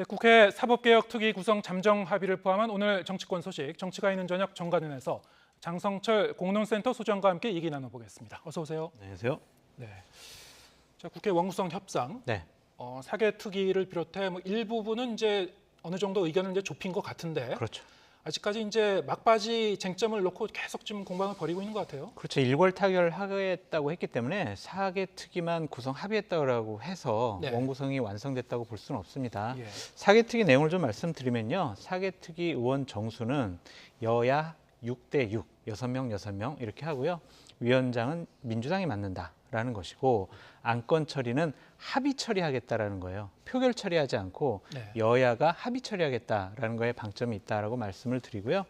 네, 국회 사법개혁특위 구성 잠정 합의를 포함한 오늘 정치권 소식, 정치가 있는 저녁 정관은에서 장성철 공론센터 소장과 함께 얘기 나눠보겠습니다. 어서 오세요. 안녕하세요. 네, 자, 국회 원구성 협상, 네, 사개특위를 비롯해 일부분은 이제 어느 정도 의견을 이제 좁힌 것 같은데, 그렇죠. 아직까지 이제 막바지 쟁점을 놓고 계속 지금 공방을 벌이고 있는 것 같아요. 그렇죠. 일괄 타결하겠다고 했기 때문에 사개특위만 구성 합의했다고 해서 네. 원구성이 완성됐다고 볼 수는 없습니다. 예. 사개특위 내용을 좀 말씀드리면요. 사개특위 의원 정수는 여야 6대 6, 6명, 6명 이렇게 하고요. 위원장은 민주당이 맡는다라는 것이고 안건 처리는 합의 처리하겠다라는 거예요. 표결 처리하지 않고 네. 여야가 합의 처리하겠다라는 거에 방점이 있다라고 말씀을 드리고요.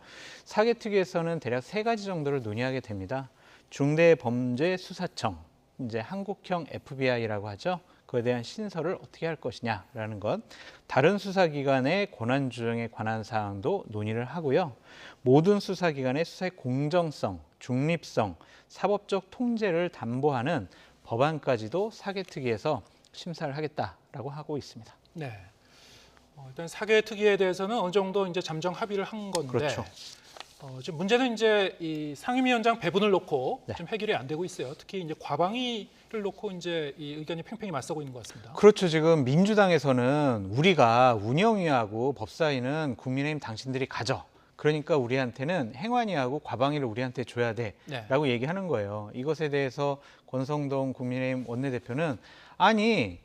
사개특위에서는 대략 세 가지 정도를 논의하게 됩니다. 중대범죄수사청, 이제 한국형 FBI라고 하죠. 그에 대한 신설을 어떻게 할 것이냐라는 것, 다른 수사기관의 권한 조정에 관한 사항도 논의를 하고요. 모든 수사기관의 수사의 공정성, 중립성, 사법적 통제를 담보하는 법안까지도 사개특위에서 심사를 하겠다라고 하고 있습니다. 네. 일단 사개특위에 대해서는 어느 정도 이제 잠정 합의를 한 건데, 그렇죠. 지금 문제는 이제 이 상임위원장 배분을 놓고 네. 좀 해결이 안 되고 있어요. 특히 이제 과방위를 놓고 이제 이 의견이 팽팽히 맞서고 있는 것 같습니다. 그렇죠. 지금 민주당에서는 우리가 운영위하고 법사위는 국민의힘 당신들이 가져. 그러니까 우리한테는 행안위하고 과방위를 우리한테 줘야 돼라고 네. 얘기하는 거예요. 이것에 대해서 권성동 국민의힘 원내대표는 아니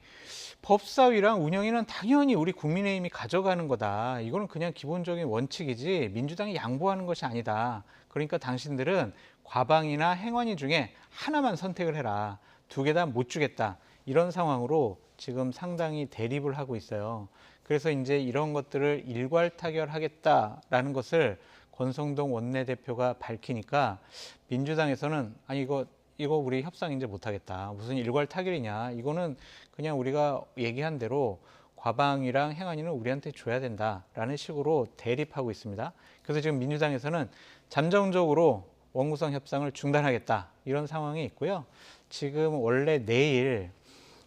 법사위랑 운영위는 당연히 우리 국민의힘이 가져가는 거다. 이거는 그냥 기본적인 원칙이지 민주당이 양보하는 것이 아니다. 그러니까 당신들은 과방위나 행안위 중에 하나만 선택을 해라. 두 개 다 못 주겠다. 이런 상황으로 지금 상당히 대립을 하고 있어요. 그래서 이제 이런 것들을 일괄 타결하겠다라는 것을 권성동 원내대표가 밝히니까 민주당에서는 아니 이거 우리 협상 이제 못하겠다. 무슨 일괄 타결이냐. 이거는 그냥 우리가 얘기한 대로 과방위랑 행안위는 우리한테 줘야 된다라는 식으로 대립하고 있습니다. 그래서 지금 민주당에서는 잠정적으로 원구성 협상을 중단하겠다. 이런 상황이 있고요. 지금 원래 내일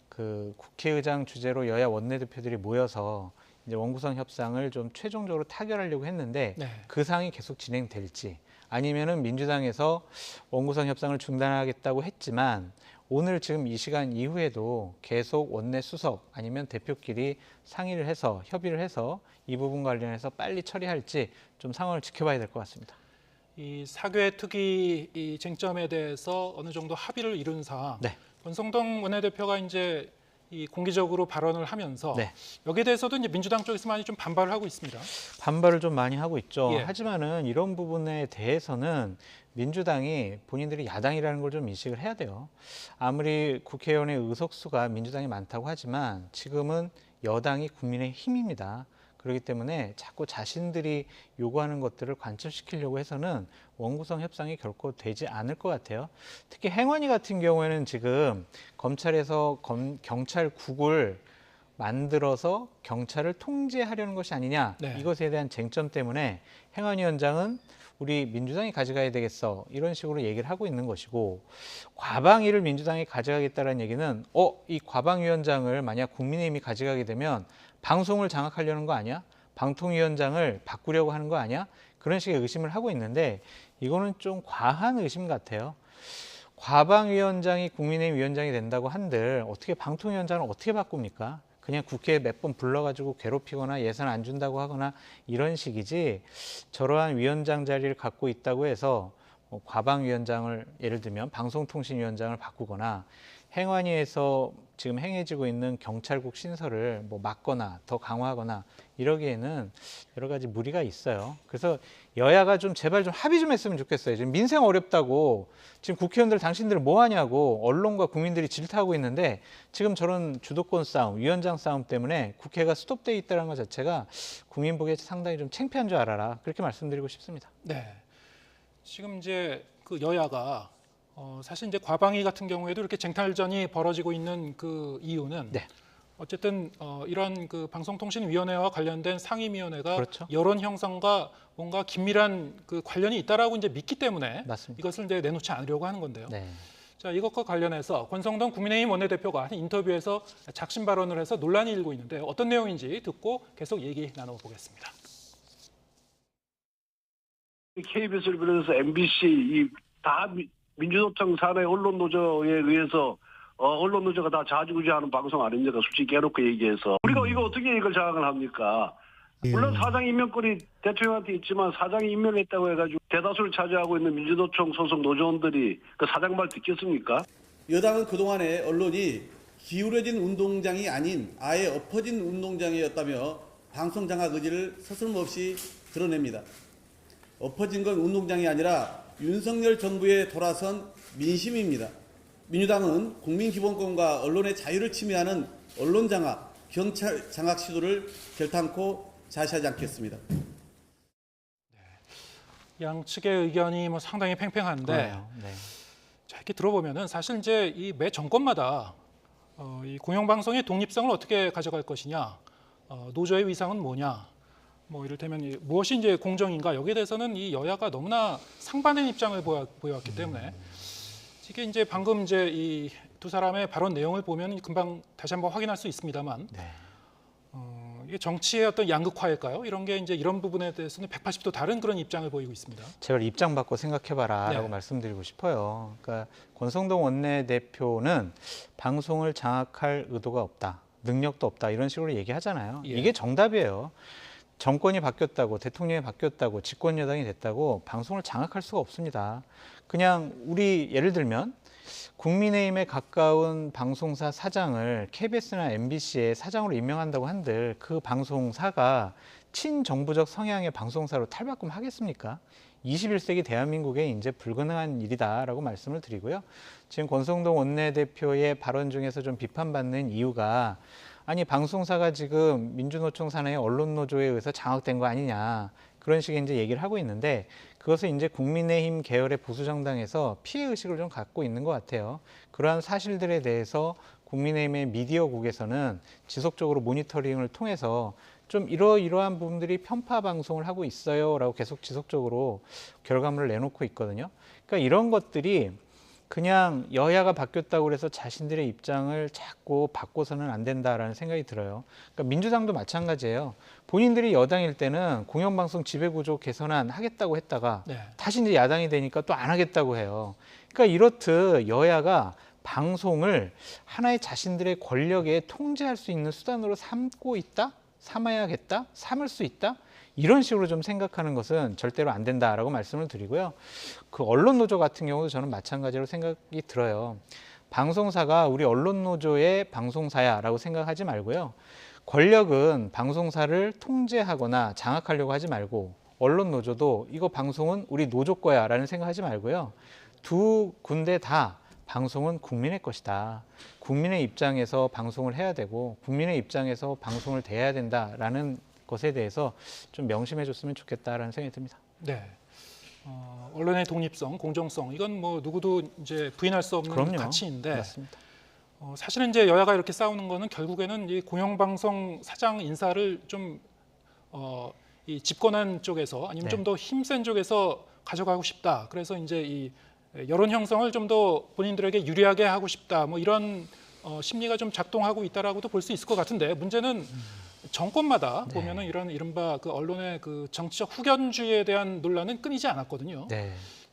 그 국회의장 주재로 여야 원내대표들이 모여서 이제 원구성 협상을 좀 최종적으로 타결하려고 했는데 네. 그 상황이 계속 진행될지 아니면은 민주당에서 원구성 협상을 중단하겠다고 했지만 오늘 지금 이 시간 이후에도 계속 원내 수석 아니면 대표끼리 상의를 해서 협의를 해서 이 부분 관련해서 빨리 처리할지 좀 상황을 지켜봐야 될 것 같습니다. 이 사개특위 이 쟁점에 대해서 어느 정도 합의를 이룬 사항, 네. 권성동 원내대표가 이제 이 공개적으로 발언을 하면서 네. 여기에 대해서도 이제 민주당 쪽에서 많이 좀 반발을 하고 있습니다. 반발을 좀 많이 하고 있죠. 예. 하지만은 이런 부분에 대해서는 민주당이 본인들이 야당이라는 걸 좀 인식을 해야 돼요. 아무리 국회의원의 의석수가 민주당이 많다고 하지만 지금은 여당이 국민의힘입니다. 그렇기 때문에 자꾸 자신들이 요구하는 것들을 관철시키려고 해서는 원구성 협상이 결코 되지 않을 것 같아요. 특히 행안위 같은 경우에는 지금 검찰에서 경찰국을 만들어서 경찰을 통제하려는 것이 아니냐 네. 이것에 대한 쟁점 때문에 행안위원장은 우리 민주당이 가져가야 되겠어 이런 식으로 얘기를 하고 있는 것이고 과방위를 민주당이 가져가겠다는 얘기는 이 과방위원장을 만약 국민의힘이 가져가게 되면 방송을 장악하려는 거 아니야? 방통위원장을 바꾸려고 하는 거 아니야? 그런 식의 의심을 하고 있는데 이거는 좀 과한 의심 같아요. 과방위원장이 국민의힘 위원장이 된다고 한들 어떻게 방통위원장을 어떻게 바꿉니까? 그냥 국회에 몇 번 불러가지고 괴롭히거나 예산 안 준다고 하거나 이런 식이지 저러한 위원장 자리를 갖고 있다고 해서 과방위원장을 예를 들면 방송통신위원장을 바꾸거나 행안위에서 지금 행해지고 있는 경찰국 신설을 막거나 더 강화하거나 이러기에는 여러 가지 무리가 있어요. 그래서 여야가 좀 제발 좀 합의 좀 했으면 좋겠어요. 지금 민생 어렵다고 지금 국회의원들 당신들 뭐 하냐고 언론과 국민들이 질타하고 있는데 지금 저런 주도권 싸움, 위원장 싸움 때문에 국회가 스톱돼 있다는 것 자체가 국민 보기에 상당히 좀 창피한 줄 알아라. 그렇게 말씀드리고 싶습니다. 네. 지금 이제 그 여야가 사실 이제 과방위 같은 경우에도 이렇게 쟁탈전이 벌어지고 있는 그 이유는 네. 어쨌든 이런 그 방송통신위원회와 관련된 상임위원회가 그렇죠. 여론 형성과 뭔가 긴밀한 그 관련이 있다라고 이제 믿기 때문에 맞습니다. 이것을 이제 내놓지 않으려고 하는 건데요. 네. 자, 이것과 관련해서 권성동 국민의힘 원내대표가 한 인터뷰에서 작심 발언을 해서 논란이 일고 있는데 어떤 내용인지 듣고 계속 얘기 나눠보겠습니다. KBS를 비롯해서 MBC 다 민주노총 산하의 언론노조에 의해서 언론노조가 다 좌지우지하는 방송 아닙니까? 솔직히 깨놓고 얘기해서 우리가 이거 어떻게 이걸 장악을 합니까? 물론 사장 임명권이 대통령한테 있지만 사장이 임명했다고 해가지고 대다수를 차지하고 있는 민주노총 소속 노조원들이 그 사장 말 듣겠습니까? 여당은 그동안에 언론이 기울어진 운동장이 아닌 아예 엎어진 운동장이었다며 방송 장악 의지를 서슴없이 드러냅니다. 엎어진 건 운동장이 아니라 윤석열 정부에 돌아선 민심입니다. 민주당은 국민기본권과 언론의 자유를 침해하는 언론 장악, 경찰 장악 시도를 결탄코 자시하지 않겠습니다. 양측의 의견이 뭐 상당히 팽팽한데 네. 자, 이렇게 들어보면은 사실 이제 이 매 정권마다 이 공영방송의 독립성을 어떻게 가져갈 것이냐, 노조의 위상은 뭐냐, 뭐 이를테면 무엇이 이제 공정인가 여기에 대해서는 이 여야가 너무나 상반된 입장을 보여왔기 때문에 이게 이제 방금 이제 이 두 사람의 발언 내용을 보면 금방 다시 한번 확인할 수 있습니다만 이게 정치의 어떤 양극화일까요? 이런 게 이제 이런 부분에 대해서는 180도 다른 그런 입장을 보이고 있습니다. 제발 입장 바꿔 생각해봐라라고 네. 말씀드리고 싶어요. 그러니까 권성동 원내대표는 방송을 장악할 의도가 없다, 능력도 없다 이런 식으로 얘기하잖아요. 예. 이게 정답이에요. 정권이 바뀌었다고, 대통령이 바뀌었다고, 집권 여당이 됐다고 방송을 장악할 수가 없습니다. 그냥 우리 예를 들면 국민의힘에 가까운 방송사 사장을 KBS나 MBC의 사장으로 임명한다고 한들 그 방송사가 친정부적 성향의 방송사로 탈바꿈하겠습니까? 21세기 대한민국에 이제 불가능한 일이다라고 말씀을 드리고요. 지금 권성동 원내대표의 발언 중에서 좀 비판받는 이유가 아니 방송사가 지금 민주노총 산하의 언론노조에 의해서 장악된 거 아니냐 그런 식의 이제 얘기를 하고 있는데 그것을 이제 국민의힘 계열의 보수 정당에서 피해 의식을 좀 갖고 있는 것 같아요. 그러한 사실들에 대해서 국민의힘의 미디어국에서는 지속적으로 모니터링을 통해서 좀 이러이러한 부분들이 편파 방송을 하고 있어요라고 계속 지속적으로 결과물을 내놓고 있거든요. 그러니까 이런 것들이 그냥 여야가 바뀌었다고 해서 자신들의 입장을 자꾸 바꿔서는 안 된다라는 생각이 들어요. 그러니까 민주당도 마찬가지예요. 본인들이 여당일 때는 공영방송 지배구조 개선안 하겠다고 했다가 다시 이제 야당이 되니까 또 안 하겠다고 해요. 그러니까 이렇듯 여야가 방송을 하나의 자신들의 권력에 통제할 수 있는 수단으로 삼고 있다? 삼아야겠다? 삼을 수 있다? 이런 식으로 좀 생각하는 것은 절대로 안 된다라고 말씀을 드리고요. 그 언론노조 같은 경우도 저는 마찬가지로 생각이 들어요. 방송사가 우리 언론노조의 방송사야라고 생각하지 말고요. 권력은 방송사를 통제하거나 장악하려고 하지 말고 언론노조도 이거 방송은 우리 노조 거야라는 생각하지 말고요. 두 군데 다 방송은 국민의 것이다. 국민의 입장에서 방송을 해야 되고 국민의 입장에서 방송을 대해야 된다라는 것에 대해서 좀 명심해 줬으면 좋겠다라는 생각이 듭니다. 네. 언론의 독립성, 공정성 이건 뭐 누구도 이제 부인할 수 없는 그럼요. 가치인데 맞습니다. 사실은 이제 여야가 이렇게 싸우는 거는 결국에는 이 공영방송 사장 인사를 좀 이 집권한 쪽에서 아니면 좀 더 힘센 쪽에서 가져가고 싶다. 그래서 이제 이 여론 형성을 좀 더 본인들에게 유리하게 하고 싶다. 뭐 이런 심리가 좀 작동하고 있다라고도 볼 수 있을 것 같은데 문제는 정권마다 보면은 이런 이른바 그 언론의 그 정치적 후견주의에 대한 논란은 끊이지 않았거든요.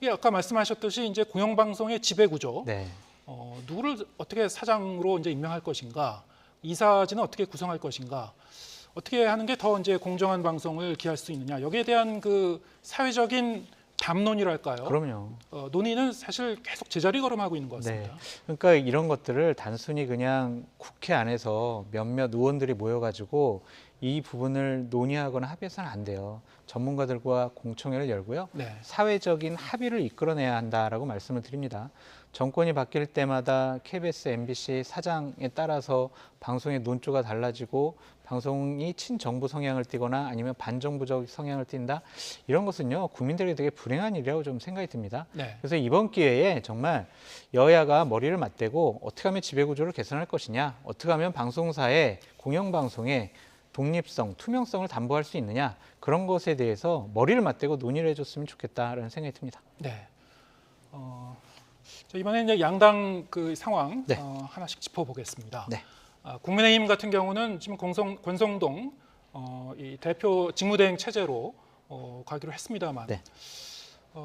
이게 아까 말씀하셨듯이 이제 공영방송의 지배 구조, 누구를 어떻게 사장으로 이제 임명할 것인가, 이사진은 어떻게 구성할 것인가, 어떻게 하는 게 더 이제 공정한 방송을 기할 수 있느냐 여기에 대한 그 사회적인 담론이랄까요? 그럼요. 논의는 사실 계속 제자리 걸음하고 있는 것 같습니다. 그러니까 이런 것들을 단순히 그냥 국회 안에서 몇몇 의원들이 모여가지고 이 부분을 논의하거나 합의해서는 안 돼요. 전문가들과 공청회를 열고요. 사회적인 합의를 이끌어내야 한다라고 말씀을 드립니다. 정권이 바뀔 때마다 KBS, MBC 사장에 따라서 방송의 논조가 달라지고 방송이 친정부 성향을 띠거나 아니면 반정부적 성향을 띈다. 이런 것은요. 국민들에게 되게 불행한 일이라고 좀 생각이 듭니다. 그래서 이번 기회에 정말 여야가 머리를 맞대고 어떻게 하면 지배구조를 개선할 것이냐. 어떻게 하면 방송사의 공영방송의 독립성, 투명성을 담보할 수 있느냐. 그런 것에 대해서 머리를 맞대고 논의를 해줬으면 좋겠다라는 생각이 듭니다. 자, 이번에 이제 양당 그 상황 네. 하나씩 짚어보겠습니다. 네. 국민의힘 같은 경우는 지금 권성동 이 대표 직무대행 체제로 가기로 했습니다만, 네.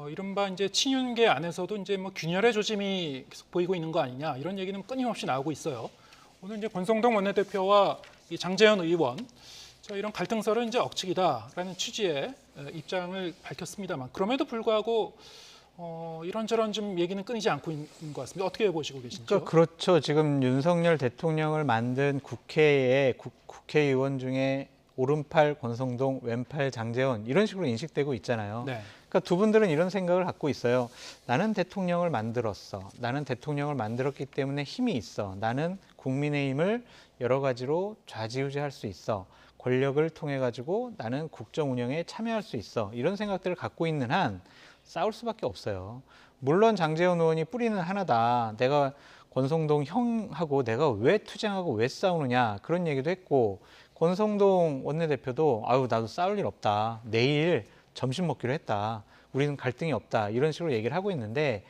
이른바 이제 친윤계 안에서도 이제 뭐 균열의 조짐이 계속 보이고 있는 거 아니냐 이런 얘기는 끊임없이 나오고 있어요. 오늘 이제 권성동 원내대표와 이 장제현 의원 자, 이런 갈등설은 이제 억측이다라는 취지의 입장을 밝혔습니다만, 그럼에도 불구하고 이런저런 좀 얘기는 끊이지 않고 있는 것 같습니다. 어떻게 보시고 계신지요? 그렇죠. 지금 윤석열 대통령을 만든 국회의 국회의원 중에 오른팔 권성동, 왼팔 장제원 이런 식으로 인식되고 있잖아요. 네. 그러니까 두 분들은 이런 생각을 갖고 있어요. 나는 대통령을 만들었어. 나는 대통령을 만들었기 때문에 힘이 있어. 나는 국민의힘을 여러 가지로 좌지우지할 수 있어. 권력을 통해 가지고 나는 국정 운영에 참여할 수 있어. 이런 생각들을 갖고 있는 한 싸울 수밖에 없어요. 물론 장제원 의원이 뿌리는 하나다. 내가 권성동 형하고 내가 왜 투쟁하고 왜 싸우느냐 그런 얘기도 했고, 권성동 원내대표도 아유 나도 싸울 일 없다. 내일 점심 먹기로 했다. 우리는 갈등이 없다. 이런 식으로 얘기를 하고 있는데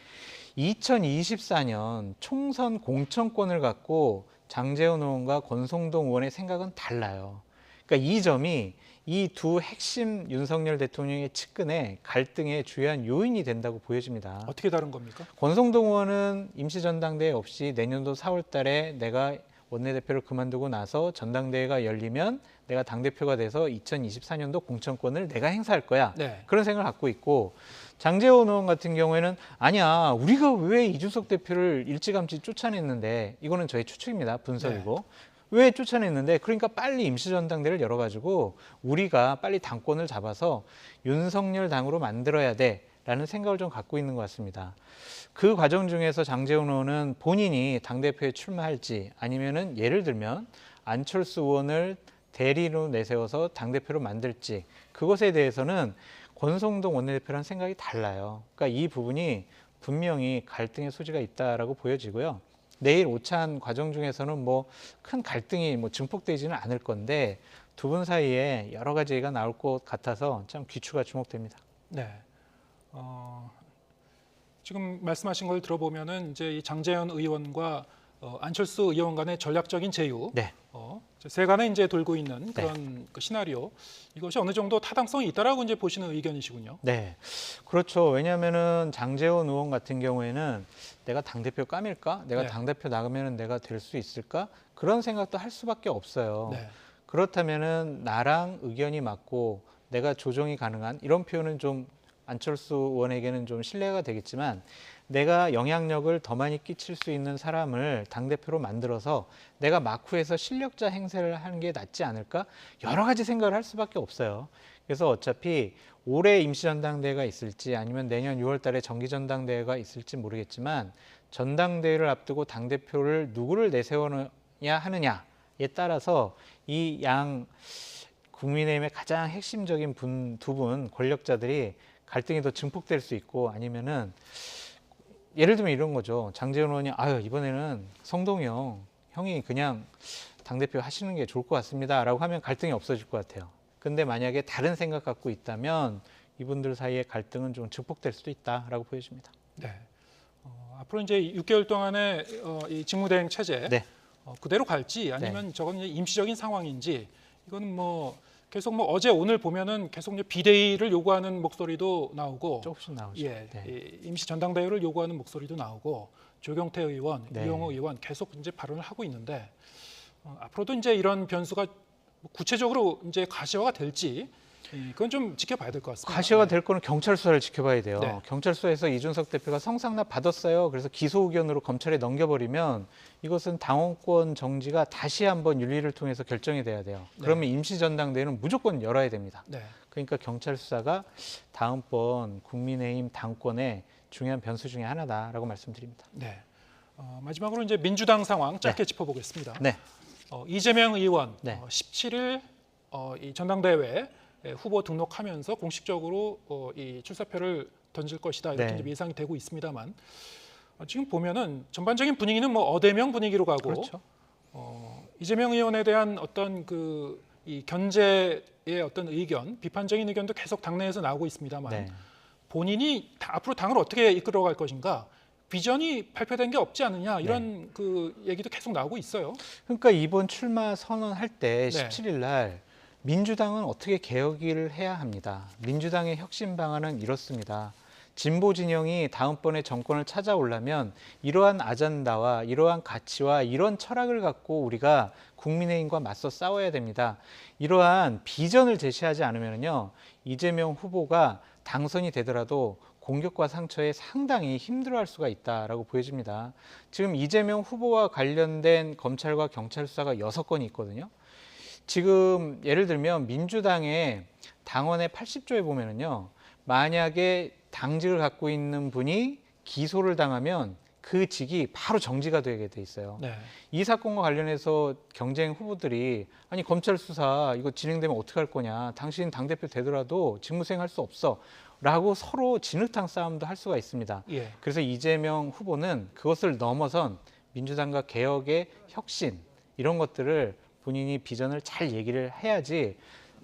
2024년 총선 공천권을 갖고 장제원 의원과 권성동 의원의 생각은 달라요. 그러니까 이 점이 이 두 핵심 윤석열 대통령의 측근의 갈등의 주요한 요인이 된다고 보여집니다. 어떻게 다른 겁니까? 권성동 의원은 임시전당대회 없이 내년도 4월 달에 내가 원내대표를 그만두고 나서 전당대회가 열리면 내가 당대표가 돼서 2024년도 공천권을 내가 행사할 거야. 네. 그런 생각을 갖고 있고, 장제원 의원 같은 경우에는 아니야, 우리가 왜 이준석 대표를 일찌감치 쫓아냈는데, 이거는 저의 추측입니다. 분석이고. 왜 쫓아냈는데, 그러니까 빨리 임시전당대회를 열어가지고 우리가 빨리 당권을 잡아서 윤석열 당으로 만들어야 돼 라는 생각을 좀 갖고 있는 것 같습니다. 그 과정 중에서 장제원 의원은 본인이 당대표에 출마할지, 아니면은 예를 들면 안철수 의원을 대리로 내세워서 당대표로 만들지, 그것에 대해서는 권성동 원내대표랑 생각이 달라요. 그러니까 이 부분이 분명히 갈등의 소지가 있다라고 보여지고요. 내일 오찬 과정 중에서는 뭐 큰 갈등이 뭐 증폭되지는 않을 건데 두 분 사이에 여러 가지 얘기가 나올 것 같아서 참 귀추가 주목됩니다. 네. 지금 말씀하신 걸 들어보면은 이제 이 장제현 의원과 안철수 의원 간의 전략적인 제휴, 네. 세간에 이제 돌고 있는 그런 그 시나리오, 이것이 어느 정도 타당성이 있다라고 이제 보시는 의견이시군요. 네, 그렇죠. 왜냐하면은 장제원 의원 같은 경우에는 내가 당대표 까밀까? 내가 네. 당대표 나가면은 내가 될 수 있을까? 그런 생각도 할 수밖에 없어요. 네. 그렇다면은 나랑 의견이 맞고 내가 조정이 가능한, 이런 표현은 좀 안철수 의원에게는 좀 신뢰가 되겠지만, 내가 영향력을 더 많이 끼칠 수 있는 사람을 당대표로 만들어서 내가 막후에서 실력자 행세를 하는 게 낫지 않을까? 여러 가지 생각을 할 수밖에 없어요. 그래서 어차피 올해 임시전당대회가 있을지 아니면 내년 6월 달에 정기전당대회가 있을지 모르겠지만, 전당대회를 앞두고 당대표를 누구를 내세워야 하느냐에 따라서 이 양 국민의힘의 가장 핵심적인 두 분 권력자들이 갈등이 더 증폭될 수 있고, 아니면은 예를 들면 이런 거죠. 장제원 의원이 아유 이번에는 성동이 형이 그냥 당대표 하시는 게 좋을 것 같습니다 라고 하면 갈등이 없어질 것 같아요. 근데 만약에 다른 생각 갖고 있다면 이분들 사이의 갈등은 좀 증폭될 수도 있다라고 보여집니다. 네. 앞으로 이제 6개월 동안의 이 직무대행 체제 네. 그대로 갈지 아니면 저건 이제 임시적인 상황인지, 이거는 뭐 계속 뭐 어제 오늘 보면은 계속 이제 비대위를 요구하는 목소리도 나오고, 조금씩 나오죠. 예, 네. 이 임시 전당대회를 요구하는 목소리도 나오고, 조경태 의원, 네. 이용호 의원 계속 이제 발언을 하고 있는데, 앞으로도 이제 이런 변수가 구체적으로 이제 가시화가 될지, 그건 좀 지켜봐야 될 것 같습니다. 가시화가 네. 될 거는 경찰 수사를 지켜봐야 돼요. 네. 경찰 수사에서 이준석 대표가 성상납 받았어요. 그래서 기소 의견으로 검찰에 넘겨버리면 이것은 당원권 정지가 다시 한번 윤리를 통해서 결정이 돼야 돼요. 네. 그러면 임시전당대회는 무조건 열어야 됩니다. 네. 그러니까 경찰 수사가 다음번 국민의힘 당권의 중요한 변수 중에 하나다라고 말씀드립니다. 네. 마지막으로 이제 민주당 상황 짧게 짚어보겠습니다. 네. 이재명 의원 네. 17일 이 전당대회 후보 등록하면서 공식적으로 이 출사표를 던질 것이다 이렇게 네. 이제 예상이 되고 있습니다만, 지금 보면은 전반적인 분위기는 뭐 어대명 분위기로 가고, 그렇죠. 이재명 의원에 대한 어떤 이 견제의 어떤 의견, 비판적인 의견도 계속 당내에서 나오고 있습니다만, 네. 본인이 앞으로 당을 어떻게 이끌어갈 것인가, 비전이 발표된 게 없지 않느냐 이런 그 얘기도 계속 나오고 있어요. 그러니까 이번 출마 선언할 때 네. 17일 날 민주당은 어떻게 개혁을 해야 합니다. 민주당의 혁신 방안은 이렇습니다. 진보 진영이 다음번에 정권을 찾아오려면 이러한 아젠다와 이러한 가치와 이런 철학을 갖고 우리가 국민의힘과 맞서 싸워야 됩니다. 이러한 비전을 제시하지 않으면요, 이재명 후보가 당선이 되더라도 공격과 상처에 상당히 힘들어할 수가 있다라고 보여집니다. 지금 이재명 후보와 관련된 검찰과 경찰 수사가 6건이 있거든요. 지금 예를 들면 민주당의 당원의 80조에 보면은요, 만약에 당직을 갖고 있는 분이 기소를 당하면 그 직이 바로 정지가 되게 돼 있어요. 네. 이 사건과 관련해서 경쟁 후보들이 아니 검찰 수사 이거 진행되면 어떻게 할 거냐, 당신 당대표 되더라도 직무 수행할 수 없어 라고 서로 진흙탕 싸움도 할 수가 있습니다. 예. 그래서 이재명 후보는 그것을 넘어선 민주당과 개혁의 혁신 이런 것들을 본인이 비전을 잘 얘기를 해야지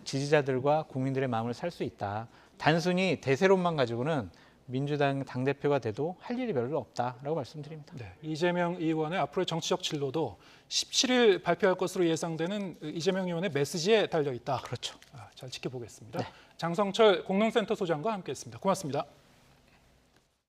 지지자들과 국민들의 마음을 살 수 있다. 단순히 대세론만 가지고는 민주당 당대표가 돼도 할 일이 별로 없다라고 말씀드립니다. 네, 이재명 의원의 앞으로의 정치적 진로도 17일 발표할 것으로 예상되는 이재명 의원의 메시지에 달려 있다. 그렇죠. 잘 지켜보겠습니다. 네. 장성철 공동센터 소장과 함께했습니다. 고맙습니다.